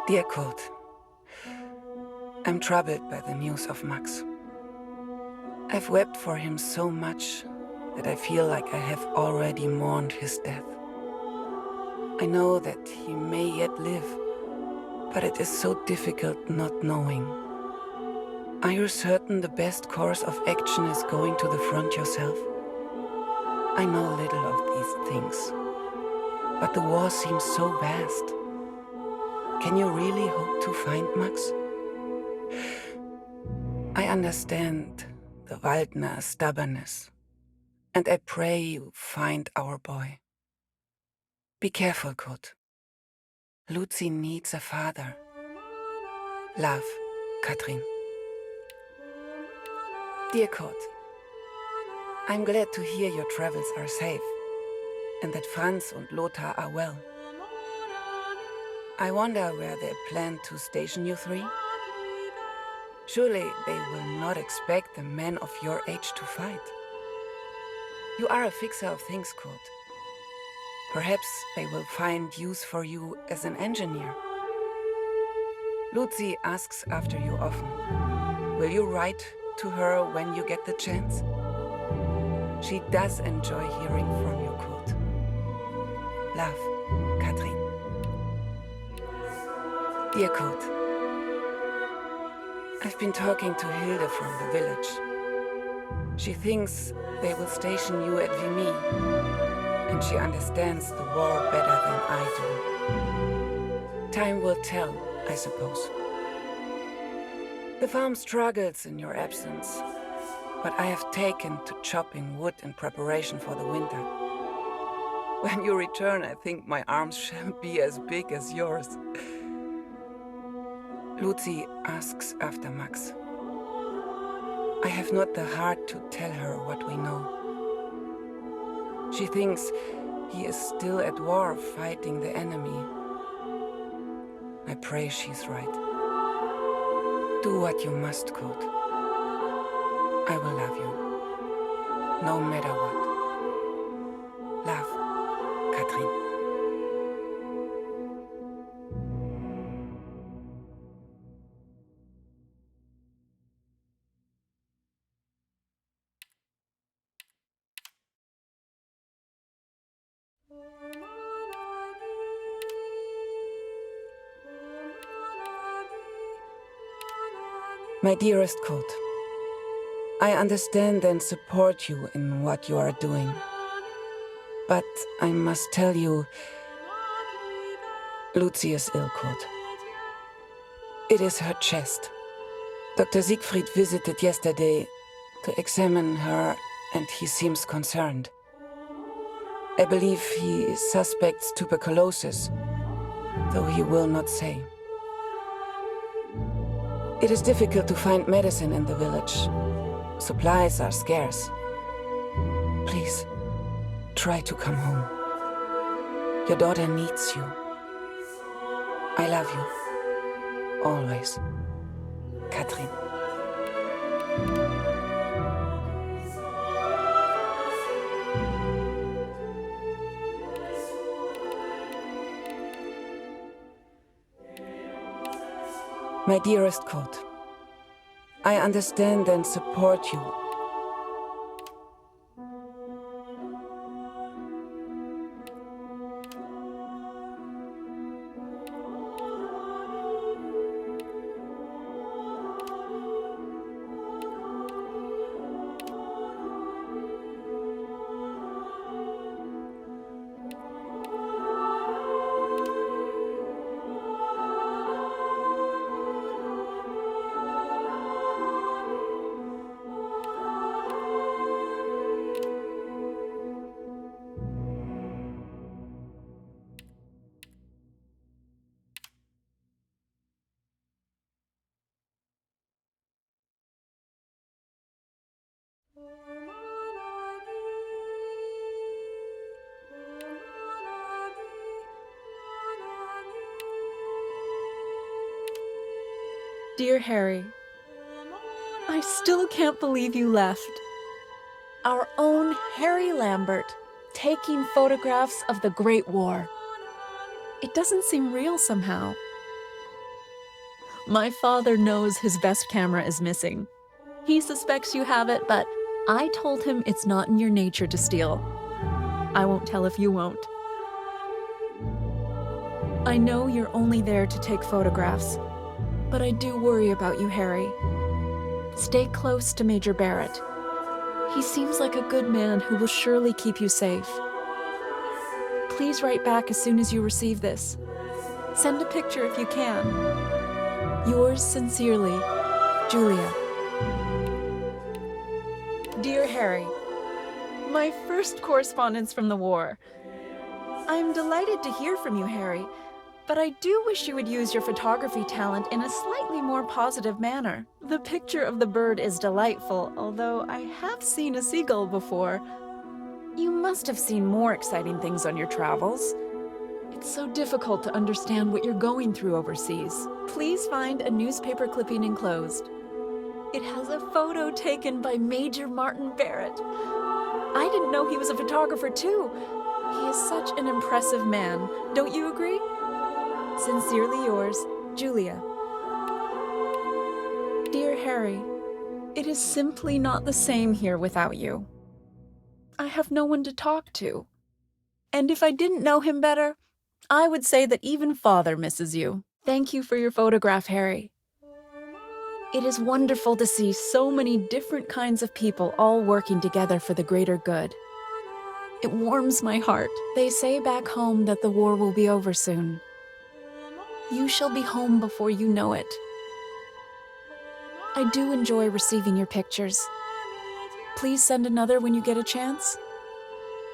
Dear Kurt, I'm troubled by the news of Max. I've wept for him so much that I feel like I have already mourned his death. I know that he may yet live, but it is so difficult not knowing. Are you certain the best course of action is going to the front yourself? I know little of these things, but the war seems so vast. Can you really hope to find Max? I understand the Waldner stubbornness, and I pray you find our boy. Be careful, Kurt. Lucy needs a father. Love, Katrin. Dear Kurt, I'm glad to hear your travels are safe, and that Franz and Lothar are well. I wonder where they plan to station you three? Surely they will not expect a man of your age to fight. You are a fixer of things, Kurt. Perhaps they will find use for you as an engineer. Lucy asks after you often. Will you write to her when you get the chance? She does enjoy hearing from you, Kurt. Love, Katrin. Dear Kurt, I've been talking to Hilde from the village. She thinks they will station you at Vimy, and she understands the war better than I do. Time will tell, I suppose. The farm struggles in your absence, but I have taken to chopping wood in preparation for the winter. When you return, I think my arms shall be as big as yours. Lucy asks after Max. I have not the heart to tell her what we know. She thinks he is still at war fighting the enemy. I pray she's right. Do what you must, Kurt. I will love you, no matter what. Love, Katrin. My dearest Kurt, I understand and support you in what you are doing. But I must tell you, Lucy is ill, Kurt. It is her chest. Dr. Siegfried visited yesterday to examine her, and he seems concerned. I believe he suspects tuberculosis, though he will not say. It is difficult to find medicine in the village. Supplies are scarce. Please, try to come home. Your daughter needs you. I love you. Always. Katrin. My dearest Kurt, I understand and support you. Dear Harry, I still can't believe you left. Our own Harry Lambert, taking photographs of the Great War. It doesn't seem real somehow. My father knows his best camera is missing. He suspects you have it, but I told him it's not in your nature to steal. I won't tell if you won't. I know you're only there to take photographs, but I do worry about you, Harry. Stay close to Major Barrett. He seems like a good man who will surely keep you safe. Please write back as soon as you receive this. Send a picture if you can. Yours sincerely, Julia. Dear Harry, my first correspondence from the war. I'm delighted to hear from you, Harry, but I do wish you would use your photography talent in a slightly more positive manner. The picture of the bird is delightful, although I have seen a seagull before. You must have seen more exciting things on your travels. It's so difficult to understand what you're going through overseas. Please find a newspaper clipping enclosed. It has a photo taken by Major Martin Barrett. I didn't know he was a photographer too. He is such an impressive man. Don't you agree? Sincerely yours, Julia. Dear Harry, it is simply not the same here without you. I have no one to talk to. And if I didn't know him better, I would say that even Father misses you. Thank you for your photograph, Harry. It is wonderful to see so many different kinds of people all working together for the greater good. It warms my heart. They say back home that the war will be over soon. You shall be home before you know it. I do enjoy receiving your pictures. Please send another when you get a chance.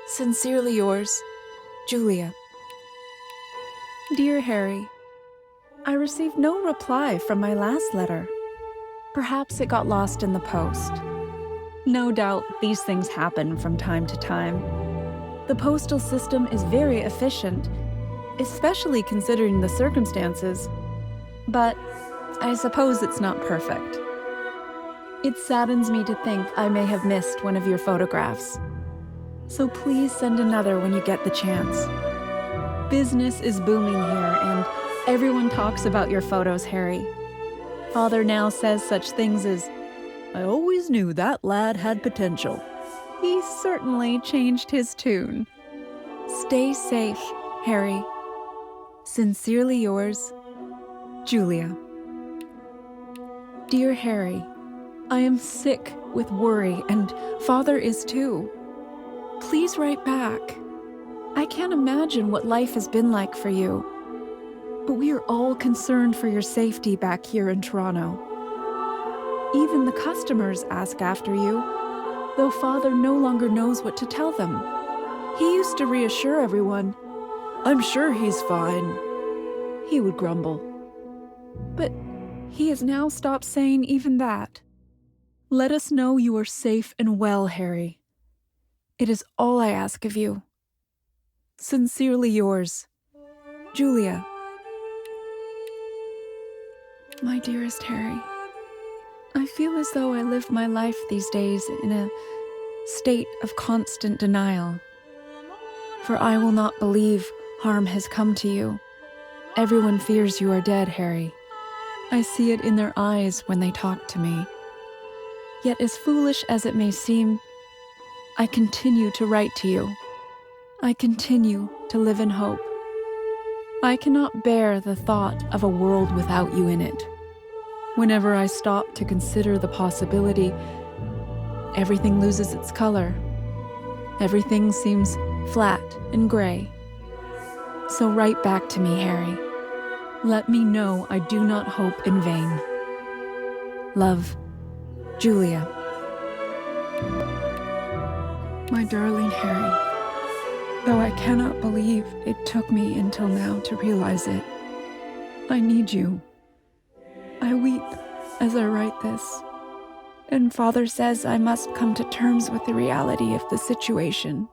Sincerely yours, Julia. Dear Harry, I received no reply from my last letter. Perhaps it got lost in the post. No doubt these things happen from time to time. The postal system is very efficient, especially considering the circumstances. But I suppose it's not perfect. It saddens me to think I may have missed one of your photographs. So please send another when you get the chance. Business is booming here, and everyone talks about your photos, Harry. Father now says such things as, "I always knew that lad had potential." He certainly changed his tune. Stay safe, Harry. Sincerely yours, Julia. Dear Harry, I am sick with worry, and Father is too. Please write back. I can't imagine what life has been like for you, but we are all concerned for your safety back here in Toronto. Even the customers ask after you, though Father no longer knows what to tell them. He used to reassure everyone, "I'm sure he's fine," he would grumble. But he has now stopped saying even that. Let us know you are safe and well, Harry. It is all I ask of you. Sincerely yours, Julia. My dearest Harry, I feel as though I live my life these days in a state of constant denial. For I will not believe harm has come to you. Everyone fears you are dead, Harry. I see it in their eyes when they talk to me. Yet as foolish as it may seem, I continue to write to you. I continue to live in hope. I cannot bear the thought of a world without you in it. Whenever I stop to consider the possibility, everything loses its color. Everything seems flat and gray. So write back to me, Harry. Let me know I do not hope in vain. Love, Julia. My darling Harry, though I cannot believe it took me until now to realize it, I need you. I weep as I write this, and Father says I must come to terms with the reality of the situation.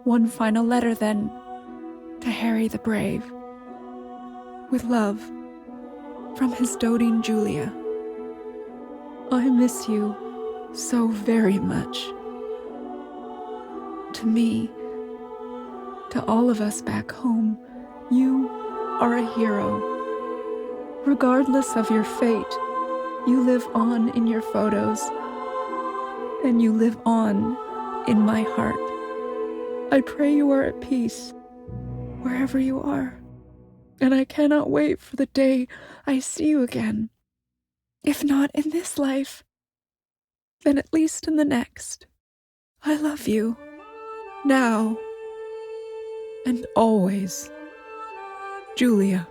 One final letter, then, to Harry the Brave. With love, from his doting Julia. I miss you so very much. To me, to all of us back home, you are a hero. Regardless of your fate, you live on in your photos, and you live on in my heart. I pray you are at peace, wherever you are, and I cannot wait for the day I see you again. If not in this life, then at least in the next. I love you, now and always. Julia.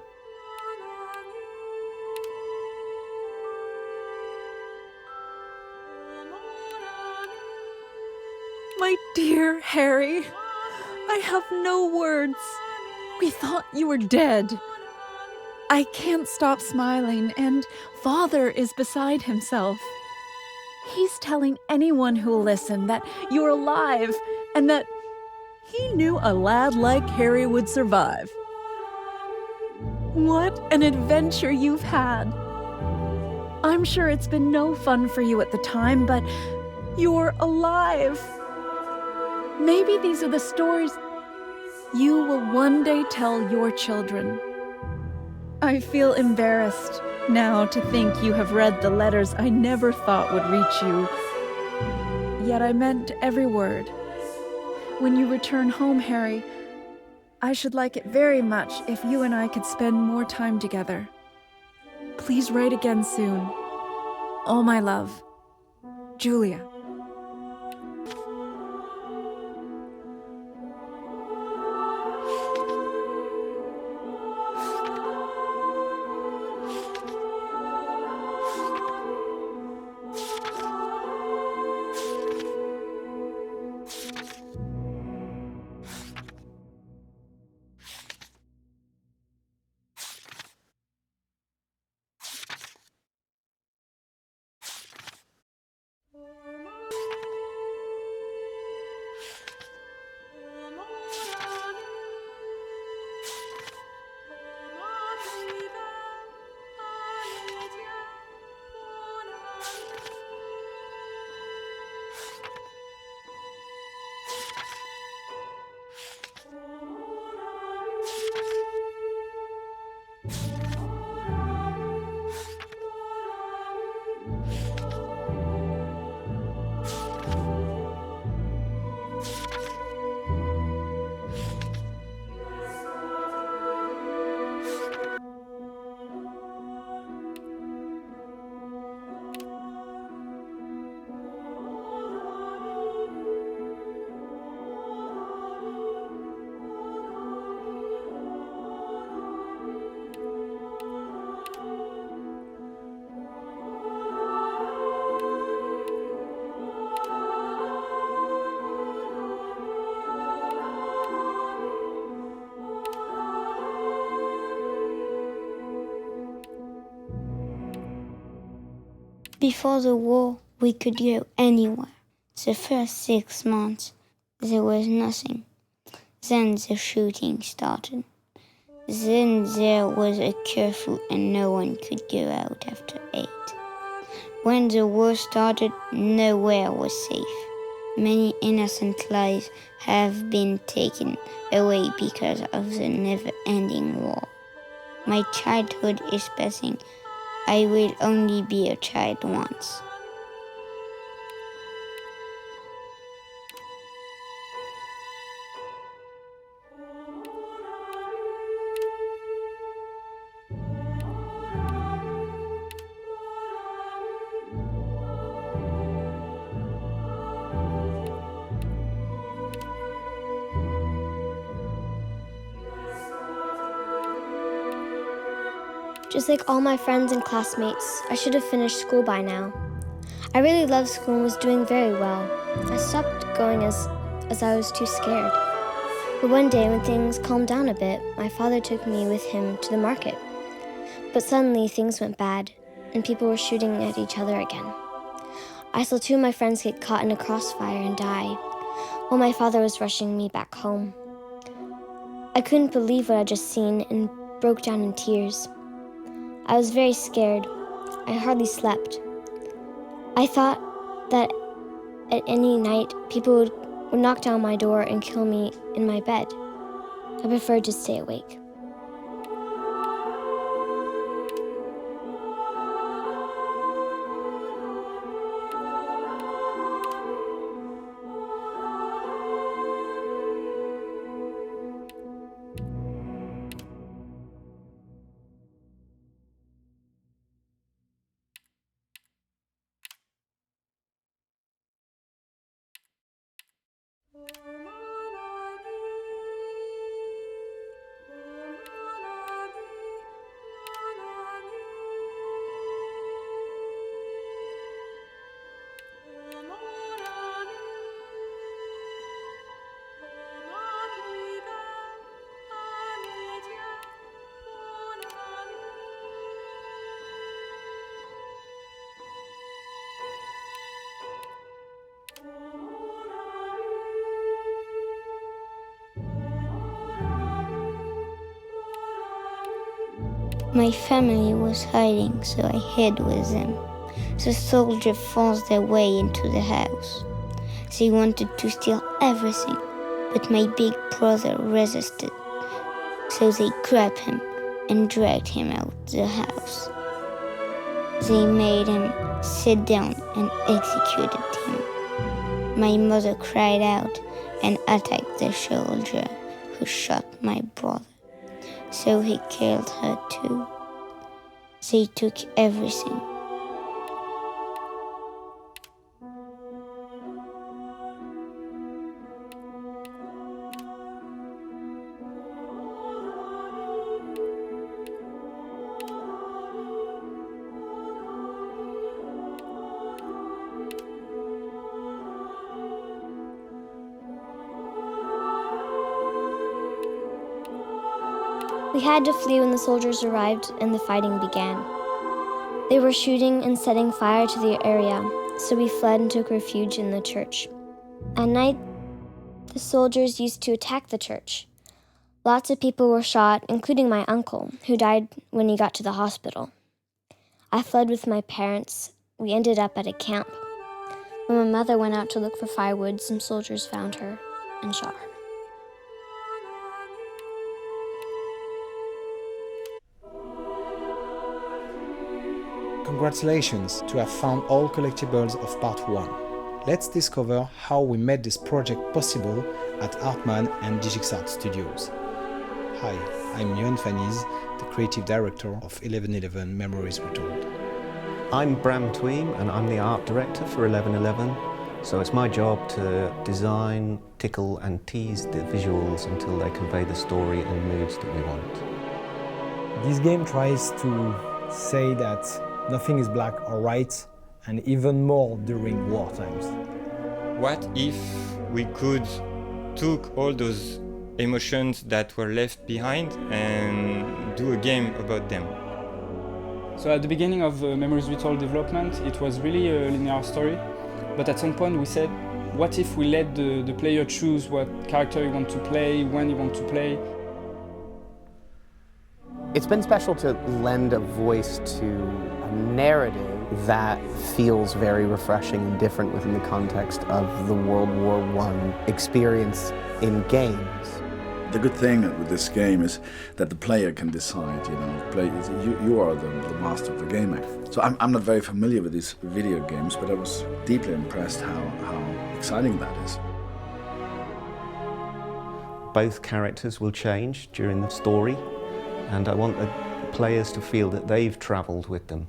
My dear Harry, I have no words. We thought you were dead. I can't stop smiling, and Father is beside himself. He's telling anyone who'll listen that you're alive and that he knew a lad like Harry would survive. What an adventure you've had. I'm sure it's been no fun for you at the time, but you're alive. Maybe these are the stories you will one day tell your children. I feel embarrassed now to think you have read the letters I never thought would reach you. Yet I meant every word. When you return home, Harry, I should like it very much if you and I could spend more time together. Please write again soon. All my love, Julia. Before the war, we could go anywhere. The first 6 months, there was nothing. Then the shooting started. Then there was a curfew and no one could go out after 8. When the war started, nowhere was safe. Many innocent lives have been taken away because of the never-ending war. My childhood is passing. I will only be a child once. Just like all my friends and classmates, I should have finished school by now. I really loved school and was doing very well. I stopped going as I was too scared. But one day when things calmed down a bit, my father took me with him to the market. But suddenly things went bad, and people were shooting at each other again. I saw 2 of my friends get caught in a crossfire and die, while my father was rushing me back home. I couldn't believe what I'd just seen and broke down in tears. I was very scared. I hardly slept. I thought that at any night, people would knock down my door and kill me in my bed. I preferred to stay awake. My family was hiding, so I hid with them. The soldiers forced their way into the house. They wanted to steal everything, but my big brother resisted. So they grabbed him and dragged him out the house. They made him sit down and executed him. My mother cried out and attacked the soldier who shot my brother. So he killed her too. They took everything. We had to flee when the soldiers arrived and the fighting began. They were shooting and setting fire to the area, so we fled and took refuge in the church. At night, the soldiers used to attack the church. Lots of people were shot, including my uncle, who died when he got to the hospital. I fled with my parents. We ended up at a camp. When my mother went out to look for firewood, some soldiers found her and shot her. Congratulations to have found all collectibles of part 1. Let's discover how we made this project possible at Artman and DigixArt Studios. Hi, I'm Johan Faniz, the creative director of 1111 Memories Retold. I'm Bram Tweem and I'm the art director for 1111. So it's my job to design, tickle and tease the visuals until they convey the story and moods that we want. This game tries to say that nothing is black or white, and even more during war times. What if we could took all those emotions that were left behind and do a game about them? So at the beginning of Memories Retold development, it was really a linear story. But at some point we said, what if we let the player choose what character you want to play, when you want to play? It's been special to lend a voice to a narrative that feels very refreshing and different within the context of the World War I experience in games. The good thing with this game is that the player can decide, you are the master of the game. So I'm not very familiar with these video games, but I was deeply impressed how exciting that is. Both characters will change during the story, and I want the players to feel that they've travelled with them.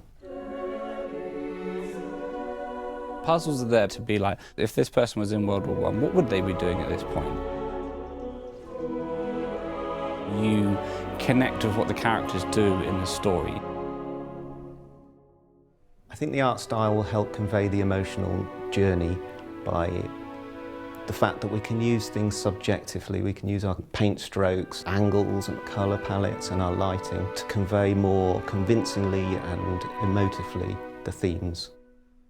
Puzzles are there to be like, if this person was in World War I, what would they be doing at this point? You connect with what the characters do in the story. I think the art style will help convey the emotional journey by the fact that we can use things subjectively. We can use our paint strokes, angles and colour palettes and our lighting to convey more convincingly and emotively the themes.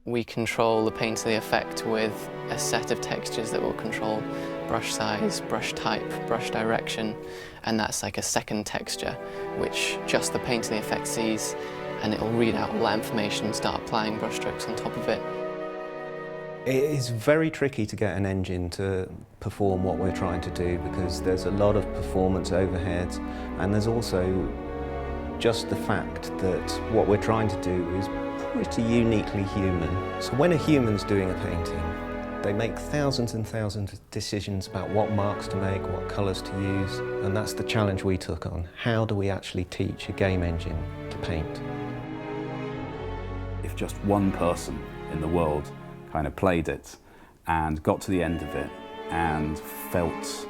We control the painterly effect with a set of textures that will control brush size, brush type, brush direction, and that's like a second texture which just the painterly effect sees, and it'll read out all that information and start applying brush strokes on top of it. It is very tricky to get an engine to perform what we're trying to do because there's a lot of performance overheads, and there's also just the fact that what we're trying to do is pretty uniquely human. So when a human's doing a painting, they make thousands and thousands of decisions about what marks to make, what colours to use, and that's the challenge we took on. How do we actually teach a game engine to paint? If just one person in the world kind of played it and got to the end of it and felt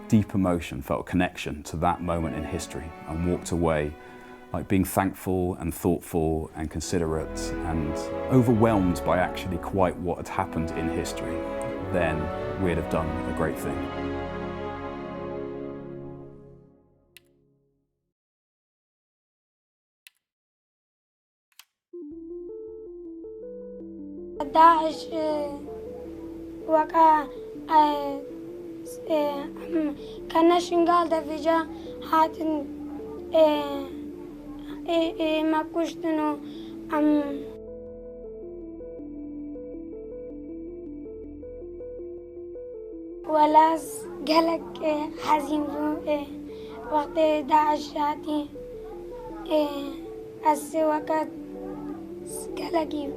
deep emotion, felt connection to that moment in history and walked away like being thankful and thoughtful and considerate and overwhelmed by actually quite what had happened in history, then we'd have done a great thing. داعش وقع كان شنقال دفجة هاتن ما كشتنو ولاس قالك حزين وقت داعش هاتي السواقات قالك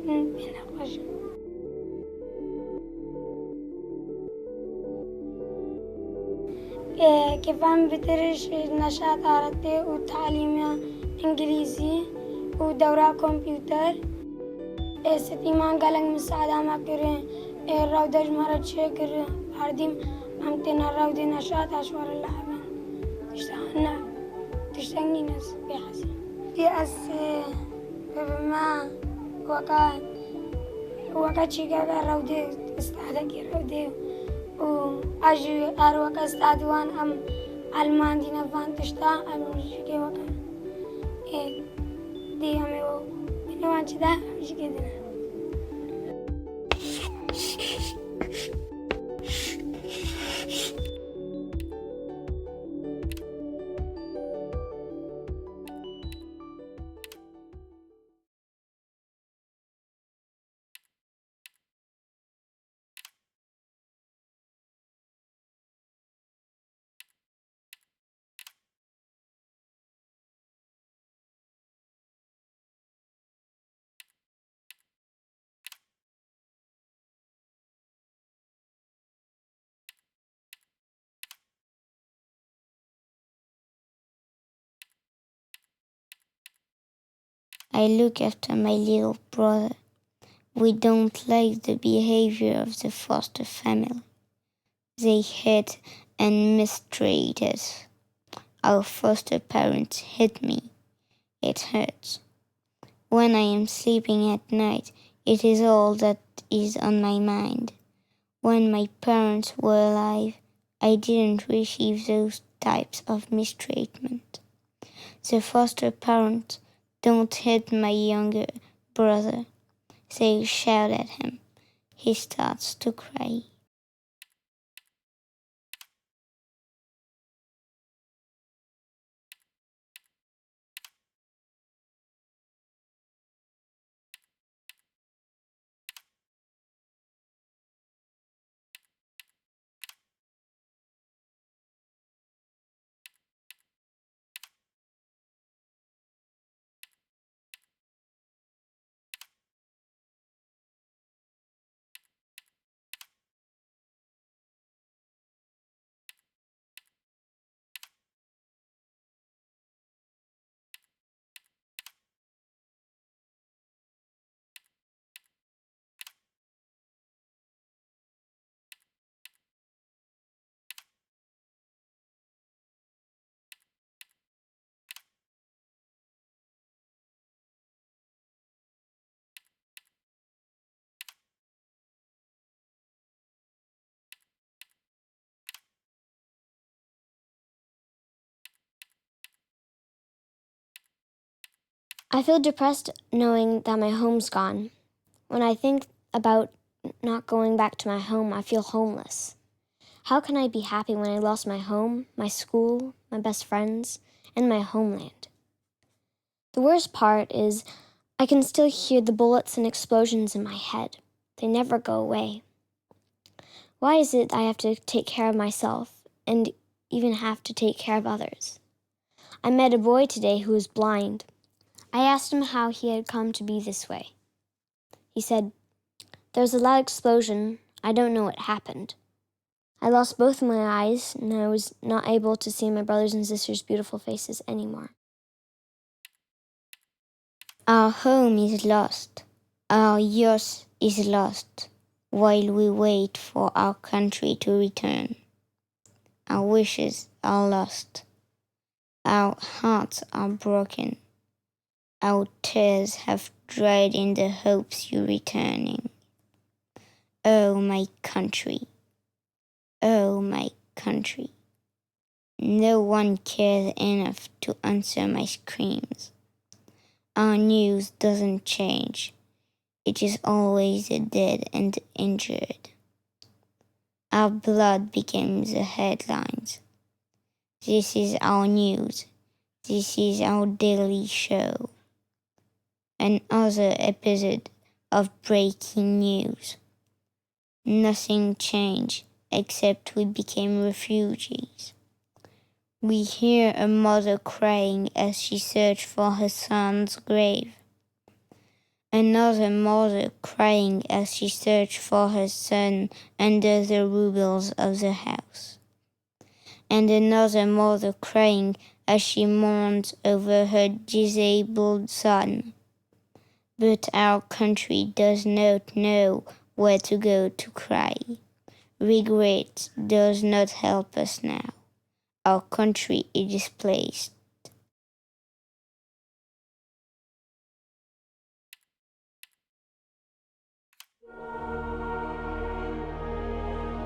بنقش كيف عم بترش نشاط عرضي وتعليم إنجليزي ودورة كمبيوتر ستيمان قالك مساعدة ما كره الراودة مرة شكر عرديم عم تنا الراودة نشاط أشوار اللاعبين تشتغلني ناس بحسن يأس ما وقت شيكا الراودة استعدك الراودة وأجي أروك استعدوان أم ألمان دينا فان تشتا أم شيكي وقت دي أمي بنوان شدا أم شيكي دينا I look after my little brother. We don't like the behavior of the foster family. They hate and mistreat us. Our foster parents hit me. It hurts. When I am sleeping at night, it is all that is on my mind. When my parents were alive, I didn't receive those types of mistreatment. The foster parents Don't hit my younger brother. They shout at him. He starts to cry. I feel depressed knowing that my home's gone. When I think about not going back to my home, I feel homeless. How can I be happy when I lost my home, my school, my best friends, and my homeland? The worst part is I can still hear the bullets and explosions in my head. They never go away. Why is it I have to take care of myself and even have to take care of others? I met a boy today who was blind. I asked him how he had come to be this way. He said, "There's a loud explosion. I don't know what happened. I lost both of my eyes, and I was not able to see my brothers and sisters' beautiful faces anymore." Our home is lost. Our youth is lost while we wait for our country to return. Our wishes are lost. Our hearts are broken. Our tears have dried in the hopes you're returning. Oh, my country. Oh, my country. No one cares enough to answer my screams. Our news doesn't change. It is always the dead and the injured. Our blood becomes the headlines. This is our news. This is our daily show. Another episode of breaking news. Nothing changed except we became refugees. We hear a mother crying as she searched for her son's grave. Another mother crying as she searched for her son under the rubbles of the house. And another mother crying as she mourns over her disabled son. But our country does not know where to go to cry. Regret does not help us now. Our country is displaced.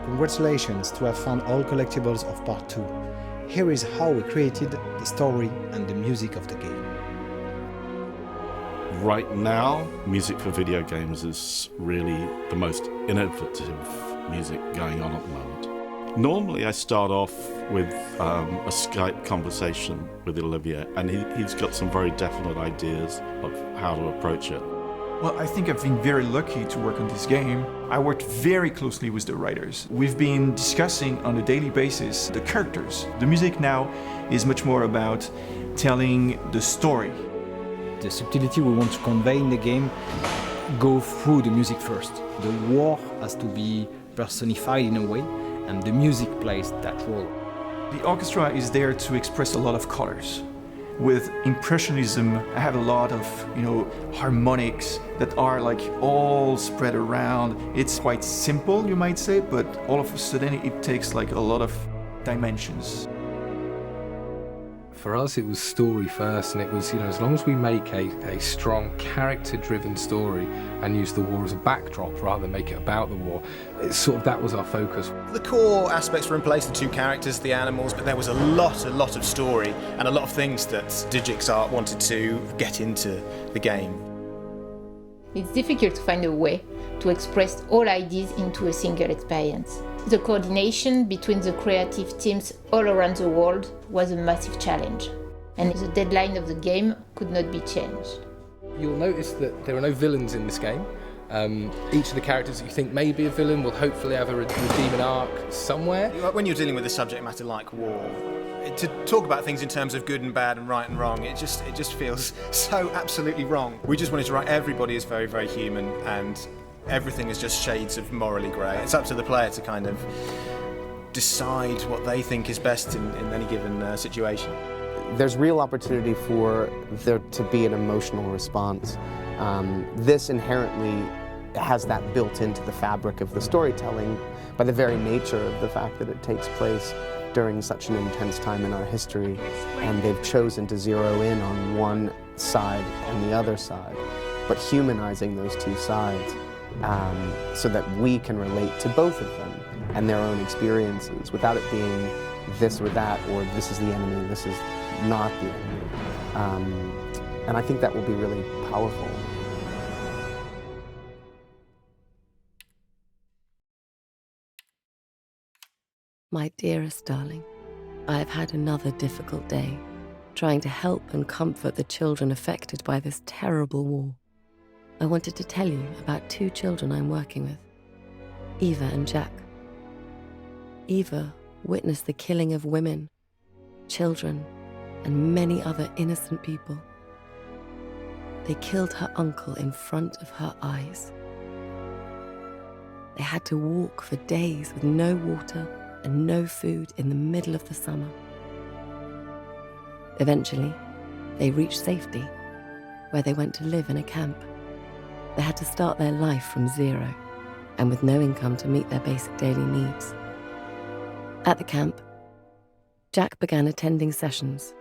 Congratulations to have found all collectibles of part 2. Here is how we created the story and the music of the game. Right now, music for video games is really the most innovative music going on at the moment. Normally I start off with a Skype conversation with Olivier, and he's got some very definite ideas of how to approach it. Well, I think I've been very lucky to work on this game. I worked very closely with the writers. We've been discussing on a daily basis the characters. The music now is much more about telling the story. The subtlety we want to convey in the game go through the music first. The war has to be personified in a way, and the music plays that role. The orchestra is there to express a lot of colors. With Impressionism, I have a lot of, harmonics that are like all spread around. It's quite simple, you might say, but all of a sudden it takes like a lot of dimensions. For us, it was story first, and it was, as long as we make a strong character-driven story and use the war as a backdrop rather than make it about the war, that was our focus. The core aspects were in place, the two characters, the animals, but there was a lot of story and a lot of things that DigixArt wanted to get into the game. It's difficult to find a way to express all ideas into a single experience. The coordination between the creative teams all around the world was a massive challenge, and the deadline of the game could not be changed. You'll notice that there are no villains in this game. Each of the characters that you think may be a villain will hopefully have a redeeming arc somewhere. When you're dealing with a subject matter like war, to talk about things in terms of good and bad and right and wrong, it just feels so absolutely wrong. We just wanted to write everybody is very, very human, and everything is just shades of morally grey. It's up to the player to kind of decide what they think is best in any given situation. There's real opportunity for there to be an emotional response. This inherently has that built into the fabric of the storytelling by the very nature of the fact that it takes place during such an intense time in our history, and they've chosen to zero in on one side and the other side, but humanizing those two sides so that we can relate to both of them and their own experiences without it being this or that, or this is the enemy, this is not the enemy. And I think that will be really powerful. My dearest darling, I have had another difficult day, trying to help and comfort the children affected by this terrible war. I wanted to tell you about two children I'm working with, Eva and Jack. Eva witnessed the killing of women, children, and many other innocent people. They killed her uncle in front of her eyes. They had to walk for days with no water and no food in the middle of the summer. Eventually, they reached safety, where they went to live in a camp. They had to start their life from zero, and with no income to meet their basic daily needs. At the camp, Jack began attending sessions.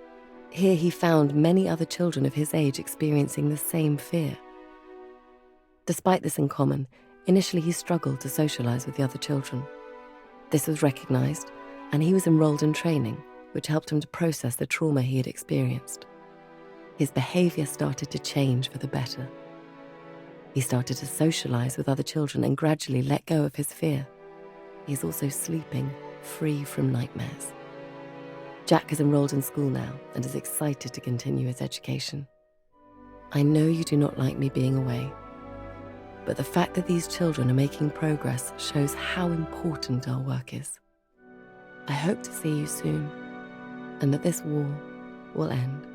Here he found many other children of his age experiencing the same fear. Despite this in common, initially he struggled to socialize with the other children. This was recognized, and he was enrolled in training, which helped him to process the trauma he had experienced. His behavior started to change for the better. He started to socialize with other children and gradually let go of his fear. He is also sleeping free from nightmares. Jack is enrolled in school now and is excited to continue his education. I know you do not like me being away, but the fact that these children are making progress shows how important our work is. I hope to see you soon, and that this war will end.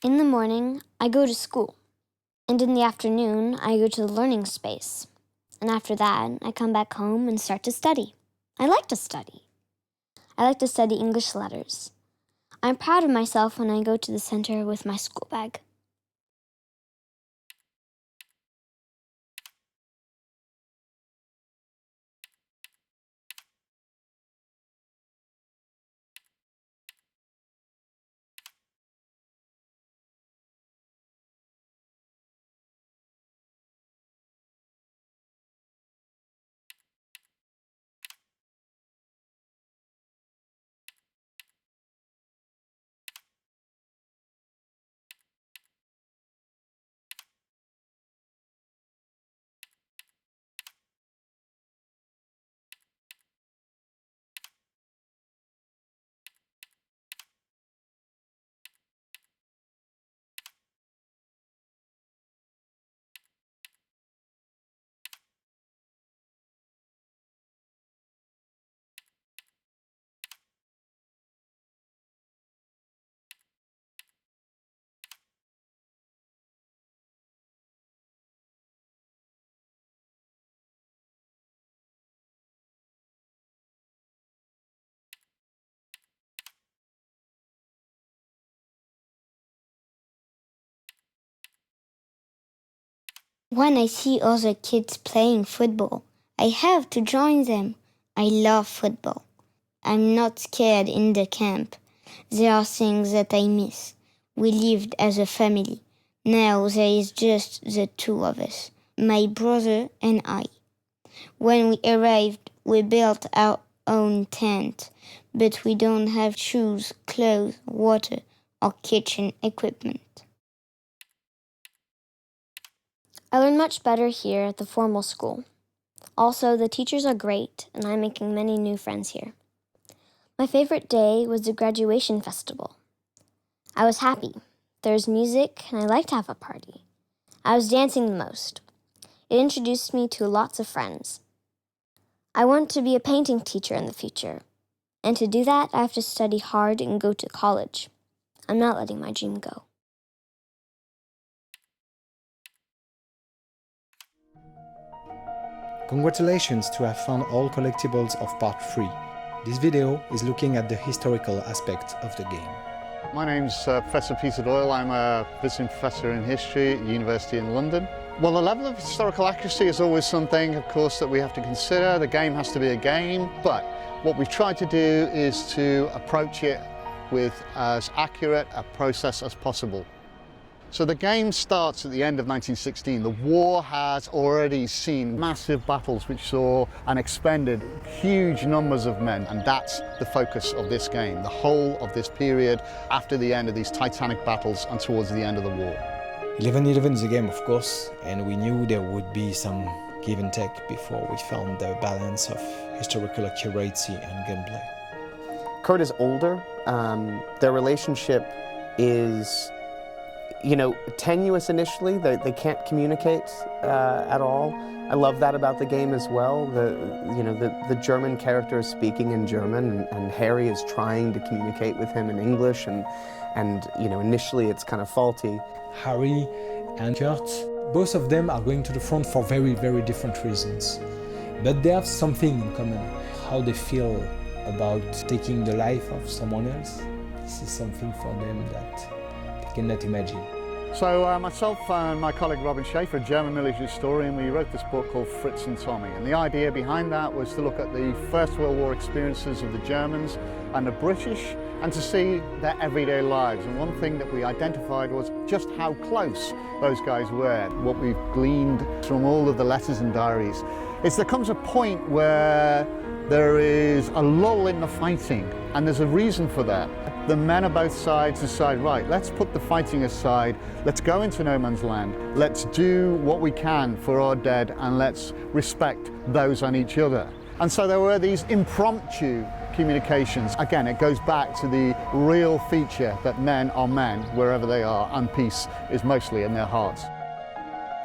In the morning, I go to school. And in the afternoon, I go to the learning space. And after that, I come back home and start to study. I like to study. I like to study English letters. I'm proud of myself when I go to the center with my school bag. When I see other kids playing football, I have to join them. I love football. I'm not scared in the camp. There are things that I miss. We lived as a family. Now there is just the two of us, my brother and I. When we arrived, we built our own tent, but we don't have shoes, clothes, water, or kitchen equipment. I learn much better here at the formal school. Also, the teachers are great, and I'm making many new friends here. My favorite day was the graduation festival. I was happy. There's music, and I like to have a party. I was dancing the most. It introduced me to lots of friends. I want to be a painting teacher in the future. And to do that, I have to study hard and go to college. I'm not letting my dream go. Congratulations to have found all collectibles of part 3. This video is looking at the historical aspect of the game. My name's Professor Peter Doyle. I'm a visiting professor in history at the University in London. Well, the level of historical accuracy is always something, of course, that we have to consider. The game has to be a game, but what we've tried to do is to approach it with as accurate a process as possible. So the game starts at the end of 1916. The war has already seen massive battles which saw and expended huge numbers of men, and that's the focus of this game, the whole of this period after the end of these titanic battles and towards the end of the war. 1111 is a game, of course, and we knew there would be some give and take before we found the balance of historical accuracy and gameplay. Kurt is older. Their relationship is, tenuous initially. They can't communicate at all. I love that about the game as well. The German character is speaking in German, and Harry is trying to communicate with him in English, and initially it's kind of faulty. Harry and Kurt, both of them are going to the front for very, very different reasons. But they have something in common, how they feel about taking the life of someone else. This is something for them that they cannot imagine. So myself and my colleague Robin Schaefer, a German military historian, we wrote this book called Fritz and Tommy. And the idea behind that was to look at the First World War experiences of the Germans and the British, and to see their everyday lives. And one thing that we identified was just how close those guys were. What we've gleaned from all of the letters and diaries is there comes a point where there is a lull in the fighting, and there's a reason for that. The men of both sides decide, right, let's put the fighting aside, let's go into no man's land, let's do what we can for our dead, and let's respect those on each other. And so there were these impromptu communications. Again, it goes back to the real feature that men are men wherever they are, and peace is mostly in their hearts.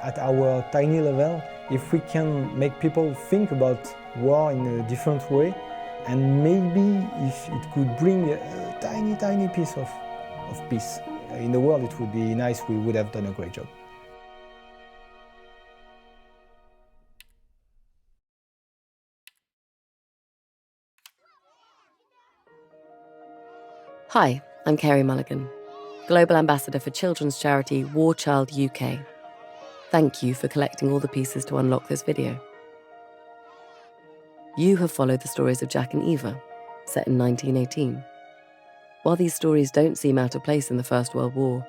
At our tiny level, if we can make people think about war in a different way, and maybe if it could bring a tiny, tiny piece of peace in the world, it would be nice. We would have done a great job. Hi, I'm Kerry Mulligan, Global Ambassador for children's charity War Child UK. Thank you for collecting all the pieces to unlock this video. You have followed the stories of Jack and Eva, set in 1918. While these stories don't seem out of place in the First World War,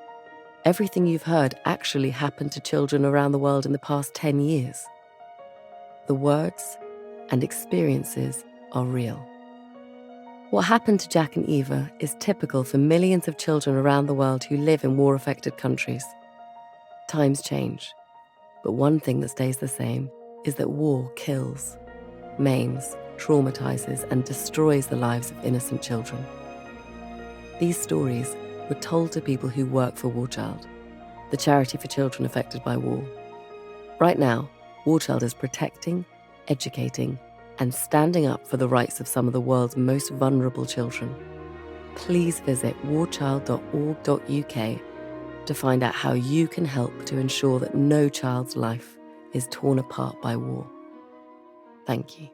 everything you've heard actually happened to children around the world in the past 10 years. The words and experiences are real. What happened to Jack and Eva is typical for millions of children around the world who live in war-affected countries. Times change, but one thing that stays the same is that war kills, maims, traumatizes, and destroys the lives of innocent children. These stories were told to people who work for War Child, the charity for children affected by war. Right now, War Child is protecting, educating, and standing up for the rights of some of the world's most vulnerable children. Please visit warchild.org.uk to find out how you can help to ensure that no child's life is torn apart by war. Thank you.